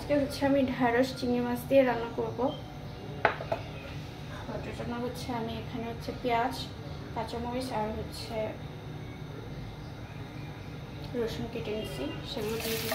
আজকে হচ্ছে আমি ঢ্যাঁড়স চিংড়ি মাছ দিয়ে রান্না করব। ওটার জন্য হচ্ছে আমি এখানে হচ্ছে পেঁয়াজ, কাঁচামরিচ আর হচ্ছে রসুন কেটে নিচ্ছি, সেগুলো দিয়ে দিব।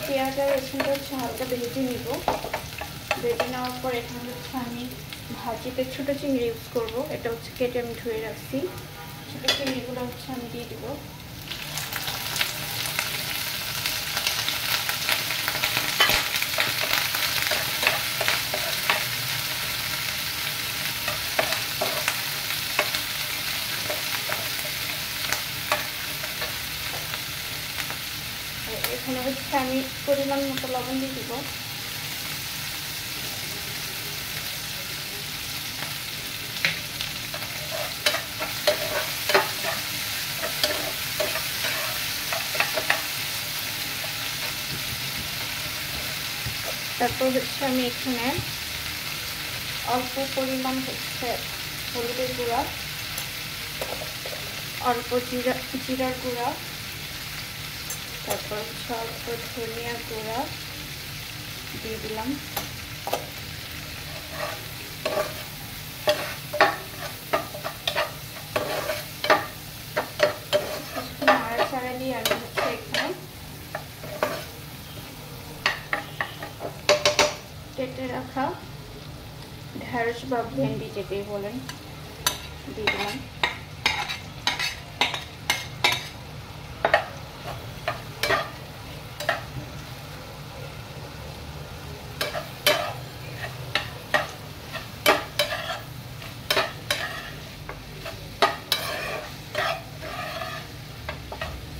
পেঁয়াজ আর রসুনটা হচ্ছে হালকা ভেজে নিব। ভেজে নেওয়ার পর এখানে হচ্ছে আমি ভাজিতে ছোটো চিংড়ি ইউজ করব। এটা হচ্ছে কেটে আমি ধুয়ে রাখছি। ছোটো চিংড়িগুলো হচ্ছে আমি দিয়ে দিব। এখানে হচ্ছে আমি পরিমাণ মতো লবণ দিয়ে দিব। তারপর হচ্ছে আমি এখানে অল্প পরিমাণ হচ্ছে হলুদের গুঁড়া, অল্প জিরার গুঁড়া, তারপর হচ্ছে অল্প ধনিয়ার গুঁড়া দিয়ে দিলাম। নাড়াচাড়া দিয়ে আমি হচ্ছে এখানে কেটে রাখা ঢ্যাঁড়স বা ভেন্ডি যেটাই বলেন দিয়ে দিলাম।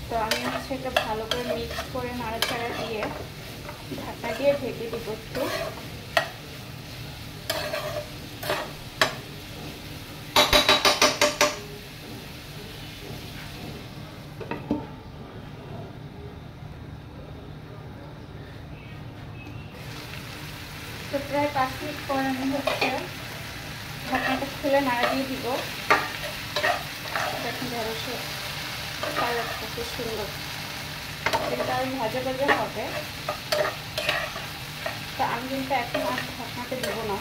তো আমি হচ্ছে এটা ভালো করে মিক্স করে নাড়াচাড়া দিয়ে ঢাকা দিয়ে ঢেকে দিব একটু। তো প্রায় 5 মিনিট পর আমি হচ্ছে ঢাকনাটা খুলে নাড়া দিয়ে দিব। দেখুন ঢেঁড়সের কালারটা খুব সুন্দর, এটা আর ভাজা ভাজা হবে। তো আমি কিন্তু এখন আর ঢাকনাটা দেবো না,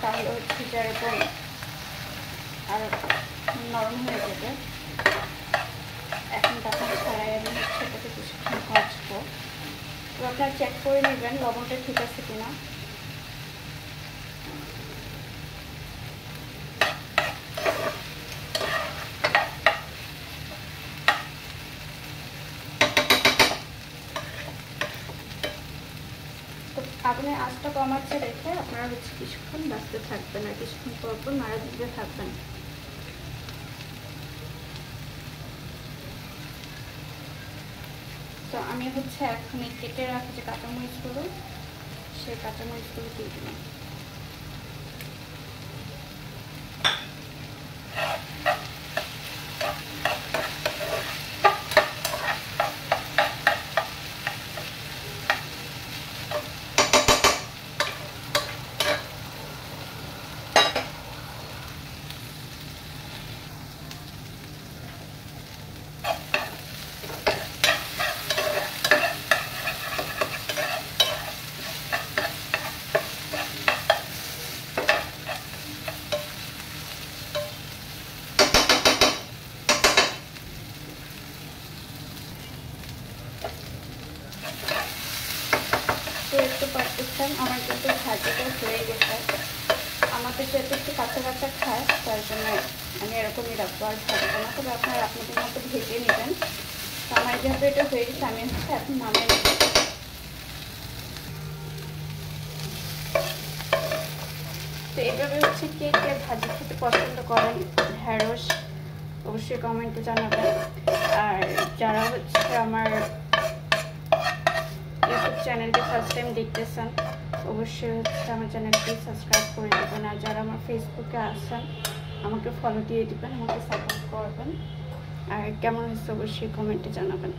তাহলে হচ্ছে যেরকম আর নরম হয়ে যাবে। এখন ঢাকনা ছাড়াই আমি হচ্ছে এটাকে কিছুক্ষণ ভাজবো। তো আপনারা চেক করে নেবেন লবণটা ঠিক আছে কিনা। আপনি আঁচটা কমাচ্ছে রেখে আপনারা হচ্ছে কিছুক্ষণ বাঁচতে থাকবেন আর কিছুক্ষণ পর পর নাড়া দিতে থাকবেন। তো আমি হচ্ছে এখন এই কেটে রাখা যে কাঁচামরিচগুলো, সেই কাঁচামরিচগুলো দিয়ে দিলাম। দেখতে পাচ্ছেন আমার কিন্তু ভাজিটা হয়ে গেছে। আমাদের যেহেতু একটু কাঁচা কাঁচা খায় তার জন্য আমি এরকমই রাখবো, আর ভাজবো না। তবে আপনারা আপনাদের মতো ভেজে নেবেন। তো আমার যেহেতু এটা হয়ে গেছে আমি হচ্ছে এখন নামিয়ে নেব। তো এইভাবে হচ্ছে কে কে ভাজি খেতে পছন্দ করেন ঢ্যাঁড়স অবশ্যই কমেন্টে জানাবেন। আর যারা হচ্ছে আমার ইউটিউব চ্যানেলটি ফার্স্ট টাইম দেখতেছেন অবশ্যই হচ্ছে আমার চ্যানেলটি সাবস্ক্রাইব করে দেবেন। আর যারা আমার ফেসবুকে আসেন আমাকে ফলো দিয়ে দিবেন, আমাকে সাপোর্ট করবেন। আর কেমন হচ্ছে অবশ্যই কমেন্টে জানাবেন।